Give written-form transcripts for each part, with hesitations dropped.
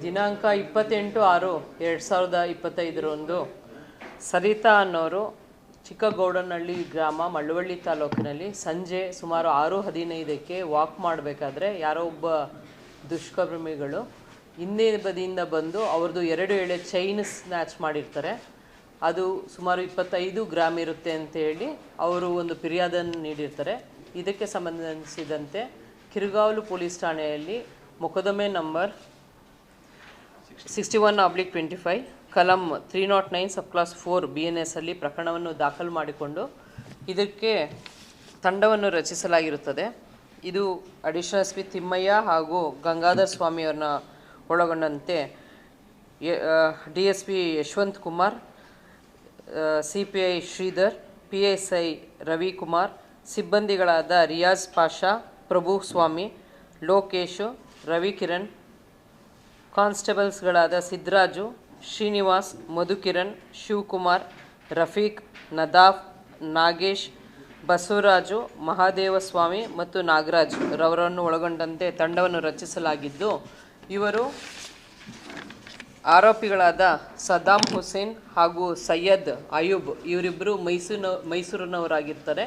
ದಿನಾಂಕ 28/6/2025 ಸರಿತಾ ಅನ್ನೋರು ಚಿಕ್ಕಗೌಡನಹಳ್ಳಿ ಗ್ರಾಮ ಮಳವಳ್ಳಿ ತಾಲೂಕಿನಲ್ಲಿ ಸಂಜೆ ಸುಮಾರು 6:15ಕ್ಕೆ ವಾಕ್ ಮಾಡಬೇಕಾದ್ರೆ ಯಾರೋ ಒಬ್ಬ ದುಷ್ಕರ್ಮಿಗಳು ಹಿಂದಿನ ಬದಿಯಿಂದ ಬಂದು ಅವ್ರದ್ದು 2 ಎಳೆ ಚೈನ್ ಸ್ನ್ಯಾಚ್ ಮಾಡಿರ್ತಾರೆ. ಅದು ಸುಮಾರು 25 ಗ್ರಾಮ್ ಇರುತ್ತೆ ಅಂತ ಹೇಳಿ ಅವರು ಒಂದು ಫಿರ್ಯಾದನ್ನು ನೀಡಿರ್ತಾರೆ. ಇದಕ್ಕೆ ಸಂಬಂಧಿಸಿದಂತೆ ಕಿರುಗಾವಲು ಪೊಲೀಸ್ ಠಾಣೆಯಲ್ಲಿ ಮೊಕದ್ದಮೆ ನಂಬರ್ 61/25 ಕಲಂ 309 ಸಬ್ ಕ್ಲಾಸ್ 4 BNS ಅಲ್ಲಿ ಪ್ರಕರಣವನ್ನು ದಾಖಲು ಮಾಡಿಕೊಂಡು ಇದಕ್ಕೆ ತಂಡವನ್ನು ರಚಿಸಲಾಗಿರುತ್ತದೆ. ಇದು ಅಡಿಷನಲ್ SP ತಿಮ್ಮಯ್ಯ ಹಾಗೂ ಗಂಗಾಧರ್ ಸ್ವಾಮಿಯವರನ್ನ ಒಳಗೊಂಡಂತೆ DSP Yashwant Kumar, CPI Sridhar, PSI Ravikumar, ಸಿಬ್ಬಂದಿಗಳಾದ Riyaz Pasha, ಪ್ರಭು ಸ್ವಾಮಿ, ಲೋಕೇಶು, ರವಿಕಿರಣ್, ಕಾನ್ಸ್ಟೇಬಲ್ಸ್ಗಳಾದ ಸಿದ್ದರಾಜು, ಶ್ರೀನಿವಾಸ್, ಮಧುಕಿರಣ್, ಶಿವಕುಮಾರ್, ರಫೀಕ್, ನದಾಫ್, ನಾಗೇಶ್, ಬಸವರಾಜು, ಮಹಾದೇವಸ್ವಾಮಿ ಮತ್ತು ನಾಗರಾಜ್ ರವರನ್ನು ಒಳಗೊಂಡಂತೆ ತಂಡವನ್ನು ರಚಿಸಲಾಗಿದ್ದು, ಇವರು ಆರೋಪಿಗಳಾದ ಸದ್ದಾಂ ಹುಸೇನ್ ಹಾಗೂ ಸೈಯದ್ ಅಯೂಬ್ ಇವರಿಬ್ಬರು ಮೈಸೂರಿನವರಾಗಿರ್ತಾರೆ.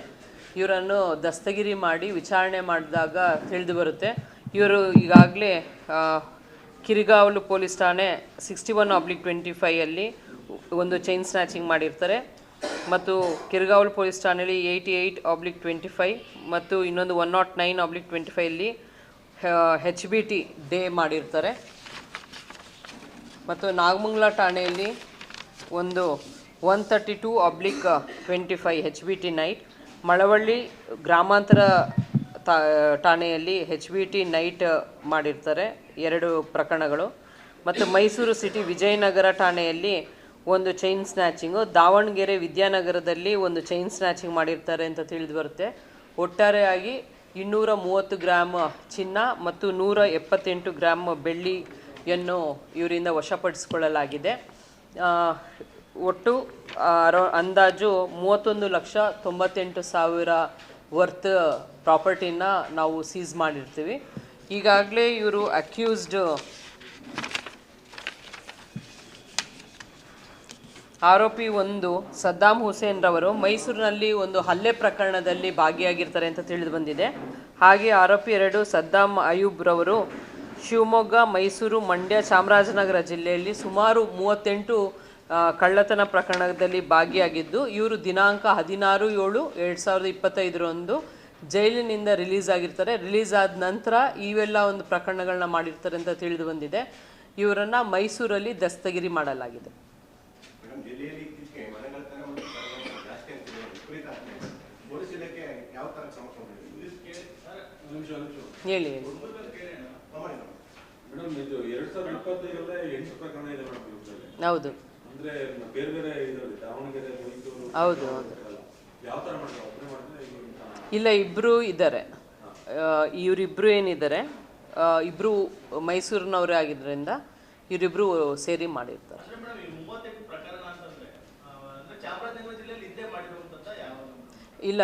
ಇವರನ್ನು ದಸ್ತಗಿರಿ ಮಾಡಿ ವಿಚಾರಣೆ ಮಾಡಿದಾಗ ತಿಳಿದು ಬರುತ್ತೆ ಇವರು ಈಗಾಗಲೇ ಕಿರಿಗಾವಲು ಪೊಲೀಸ್ ಠಾಣೆ 61/25 ಒಂದು ಚೈನ್ ಸ್ನ್ಯಾಚಿಂಗ್ ಮಾಡಿರ್ತಾರೆ ಮತ್ತು ಕಿರಿಗಾವಲು ಪೊಲೀಸ್ ಠಾಣೆಯಲ್ಲಿ 88/25 ಮತ್ತು ಇನ್ನೊಂದು 109/25 HBT ಡೇ ಮಾಡಿರ್ತಾರೆ ಮತ್ತು ನಾಗಮಂಗಲ ಠಾಣೆಯಲ್ಲಿ ಒಂದು 132/25 HBT ನೈಟ್, ಮಳವಳ್ಳಿ ಗ್ರಾಮಾಂತರ ಠಾಣೆಯಲ್ಲಿ HBT ನೈಟ್ ಮಾಡಿರ್ತಾರೆ 2 ಪ್ರಕರಣಗಳು ಮತ್ತು ಮೈಸೂರು ಸಿಟಿ ವಿಜಯನಗರ ಠಾಣೆಯಲ್ಲಿ ಒಂದು ಚೈನ್ ಸ್ನ್ಯಾಚಿಂಗು, ದಾವಣಗೆರೆ ವಿದ್ಯಾನಗರದಲ್ಲಿ ಒಂದು ಚೈನ್ ಸ್ನ್ಯಾಚಿಂಗ್ ಮಾಡಿರ್ತಾರೆ ಅಂತ ತಿಳಿದು ಬರುತ್ತೆ. ಒಟ್ಟಾರೆಯಾಗಿ 230 ಗ್ರಾಮ್ ಚಿನ್ನ ಮತ್ತು 178 ಗ್ರಾಮ್ ಬೆಳ್ಳಿಯನ್ನು ಇವರಿಂದ ವಶಪಡಿಸಿಕೊಳ್ಳಲಾಗಿದೆ. ಒಟ್ಟು ಅಂದಾಜು 31,98,000 ವರ್ತ್ ಪ್ರಾಪರ್ಟಿನ ನಾವು ಸೀಸ್ ಮಾಡಿರ್ತೀವಿ. ಈಗಾಗಲೇ ಇವರು ಅಕ್ಯೂಸ್ಡ್ ಆರೋಪಿ 1 ಸದ್ದಾಂ ಹುಸೇನ್ ರವರು ಮೈಸೂರಿನಲ್ಲಿ ಒಂದು ಹಲ್ಲೆ ಪ್ರಕರಣದಲ್ಲಿ ಭಾಗಿಯಾಗಿರ್ತಾರೆ ಅಂತ ತಿಳಿದು ಬಂದಿದೆ. ಹಾಗೆ ಆರೋಪಿ 2 ಸದ್ದಾಂ ಅಯೂಬ್ ರವರು ಶಿವಮೊಗ್ಗ, ಮೈಸೂರು, ಮಂಡ್ಯ, ಚಾಮರಾಜನಗರ ಜಿಲ್ಲೆಯಲ್ಲಿ ಸುಮಾರು 38 ಕಳ್ಳತನ ಪ್ರಕರಣದಲ್ಲಿ ಭಾಗಿಯಾಗಿದ್ದು, ಇವರು ದಿನಾಂಕ 16/7/2025 ಜೈಲಿನಿಂದ ರಿಲೀಸ್ ಆಗಿರ್ತಾರೆ. ರಿಲೀಸ್ ಆದ ನಂತರ ಇವೆಲ್ಲ ಒಂದು ಪ್ರಕರಣಗಳನ್ನ ಮಾಡಿರ್ತಾರೆ ಅಂತ ತಿಳಿದು ಬಂದಿದೆ. ಇವರನ್ನು ಮೈಸೂರಲ್ಲಿ ದಸ್ತಗಿರಿ ಮಾಡಲಾಗಿದೆ. ಹೇಳಿ. ಹೌದು ಹೌದು ಹೌದು ಇಲ್ಲ, ಇಬ್ಬರು ಇದ್ದಾರೆ. ಇವರಿಬ್ಬರು ಏನಿದ್ದಾರೆ, ಇಬ್ಬರು ಮೈಸೂರಿನವರೇ ಆಗಿದ್ದರಿಂದ ಇವರಿಬ್ಬರು ಸೇರಿ ಮಾಡಿರ್ತಾರೆ. ಇಲ್ಲ,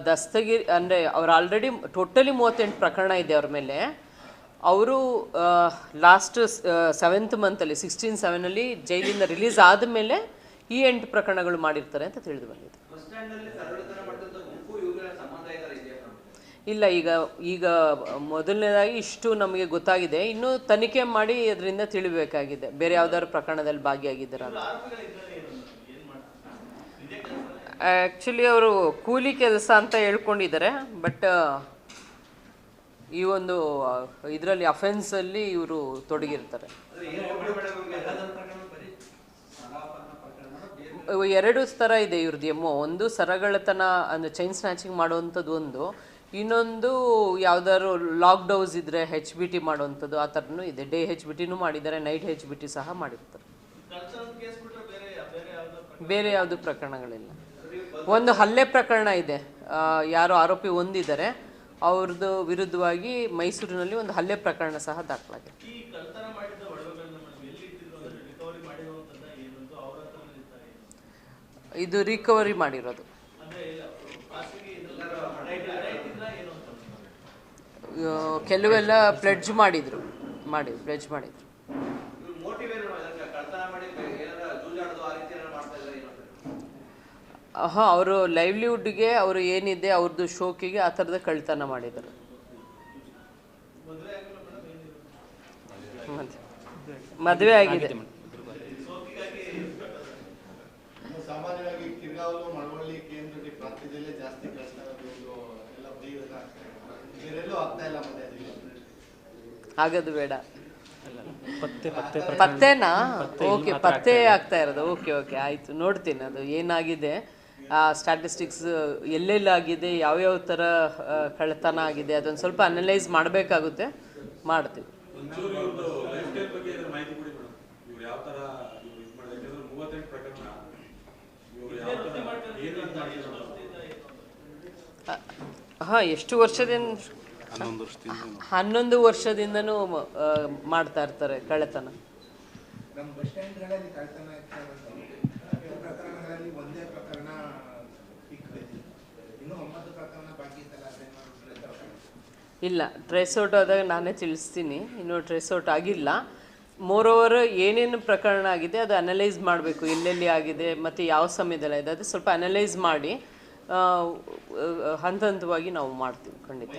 ದಸ್ತಗಿರಿ ಅಂದರೆ ಅವ್ರು ಆಲ್ರೆಡಿ ಟೋಟಲಿ 38 ಪ್ರಕರಣ ಇದೆ ಅವ್ರ ಮೇಲೆ. ಅವರು ಲಾಸ್ಟ್ 7th ಮಂತಲ್ಲಿ 16/7 ಜೈಲಿಂದ ರಿಲೀಸ್ ಆದಮೇಲೆ ಈ 8 ಪ್ರಕರಣಗಳು ಮಾಡಿರ್ತಾರೆ ಅಂತ ತಿಳಿದು ಬಂದಿದೆ. ಇಲ್ಲ, ಈಗ ಮೊದಲನೇದಾಗಿ ಇಷ್ಟು ನಮಗೆ ಗೊತ್ತಾಗಿದೆ. ಇನ್ನೂ ತನಿಖೆ ಮಾಡಿ ಅದರಿಂದ ತಿಳಿಬೇಕಾಗಿದೆ ಬೇರೆ ಯಾವ್ದಾದ್ರು ಪ್ರಕರಣದಲ್ಲಿ ಭಾಗಿಯಾಗಿದ್ದಾರೆ ಅಂತ. ಆ್ಯಕ್ಚುಲಿ ಅವರು ಕೂಲಿ ಕೆಲಸ ಅಂತ ಹೇಳ್ಕೊಂಡಿದ್ದಾರೆ, ಬಟ್ ಈ ಒಂದು ಇದರಲ್ಲಿ ಅಫೆನ್ಸಲ್ಲಿ ಇವರು ತೊಡಗಿರ್ತಾರೆ. 2 ಥರ ಇದೆ ಇವ್ರದ್ದು ಎಮ್ಮೋ. ಒಂದು ಸರಗಳತನ ಅಂದರೆ ಚೈನ್ ಸ್ನ್ಯಾಚಿಂಗ್ ಮಾಡುವಂಥದ್ದು ಒಂದು, ಇನ್ನೊಂದು ಯಾವ್ದಾದ್ರು ಲಾಕ್ಡ್ ಹೌಸ್ ಇದ್ದರೆ HBT ಮಾಡುವಂಥದ್ದು, ಆ ಥರನೂ ಇದೆ. ಡೇ HBTನೂ ಮಾಡಿದ್ದಾರೆ, ನೈಟ್ HBT ಸಹ ಮಾಡಿರ್ತಾರೆ. ಬೇರೆ ಯಾವುದು ಪ್ರಕರಣಗಳಿಲ್ಲ. ಒಂದು ಹಲ್ಲೆ ಪ್ರಕರಣ ಇದೆ, ಯಾರು ಆರೋಪಿ 1 ಇದ್ದಾರೆ, ಅವ್ರದ್ದು ವಿರುದ್ಧವಾಗಿ ಮೈಸೂರಿನಲ್ಲಿ ಒಂದು ಹಲ್ಲೆ ಪ್ರಕರಣ ಸಹ ದಾಖಲಾಗಿದೆ. ಇದು ರಿಕವರಿ ಮಾಡಿರೋದು. ಕೆಲವೆಲ್ಲ ಪ್ಲೆಡ್ಜ್ ಮಾಡಿದ್ರು. ಹಾಂ, ಅವರು ಲೈವ್ಲಿಹುಡ್ಗೆ ಅವರು ಏನಿದೆ ಅವ್ರದ್ದು ಶೋಕಿಗೆ ಆ ಥರದ ಕಳ್ತನ ಮಾಡಿದರು. ಮದುವೆ ಆಗಿದೆ. ಸಾಮಾನ್ಯವಾಗಿ ಕಿರ್ಗಾವಲು ಮಳವಳ್ಳಿ KMDOT ಪ್ರಾಂತ್ಯದಲ್ಲೇ ಜಾಸ್ತಿ ಕಳ್ತನ ಎಲ್ಲ ಬೇರೆಲ್ಲೂ ಆಗ್ತಾ ಇಲ್ಲ. ಆಗೋದು ಬೇಡ. ಪತ್ತೆನಾ? ಓಕೆ, ಪತ್ತೆ ಆಗ್ತಾ ಇರೋದು. ಓಕೆ ಓಕೆ, ಆಯಿತು, ನೋಡ್ತೀನಿ ಅದು ಏನಾಗಿದೆ, ಆ ಸ್ಟ್ಯಾಟಿಸ್ಟಿಕ್ಸ್ ಎಲ್ಲೆಲ್ಲಾಗಿದೆ, ಯಾವ್ಯಾವ ಥರ ಕಳ್ಳತನ ಆಗಿದೆ, ಅದೊಂದು ಸ್ವಲ್ಪ ಅನಲೈಸ್ ಮಾಡಬೇಕಾಗುತ್ತೆ, ಮಾಡ್ತೀವಿ. ಹಾಂ, ಎಷ್ಟು ವರ್ಷದಿಂದ? 11 ವರ್ಷದಿಂದನೂ ಮಾಡ್ತಾ ಇರ್ತಾರೆ ಕಳ್ಳತನ. ನಮ್ಮ ಬಸ್ ಸ್ಟ್ಯಾಂಡ್ಗಳಲ್ಲಿ ಕಳ್ಳತನ ಪ್ರಕರಣಗಳಲ್ಲಿ ಒಂದೇ ಪ್ರಕರಣ ಇನ್ನೂ 9 ಪ್ರಕರಣ ಬಾಕಿ ಇಲ್ಲ. ಟ್ರೇಸ್ ಔಟ್ ಆದಾಗ ನಾನೇ ತಿಳಿಸ್ತೀನಿ, ಇನ್ನೂ ಟ್ರೇಸ್ ಔಟ್ ಆಗಿಲ್ಲ. ಮೋರೋವರ್ ಏನೇನು ಪ್ರಕರಣ ಆಗಿದೆ ಅದು ಅನಲೈಸ್ ಮಾಡಬೇಕು, ಎಲ್ಲೆಲ್ಲಿ ಆಗಿದೆ ಮತ್ತು ಯಾವ ಸಮಯದಲ್ಲಿ ಇದೆ, ಅದು ಸ್ವಲ್ಪ ಅನಲೈಸ್ ಮಾಡಿ ಹಂತ ಹಂತವಾಗಿ ನಾವು ಮಾಡ್ತೀವಿ ಖಂಡಿತ.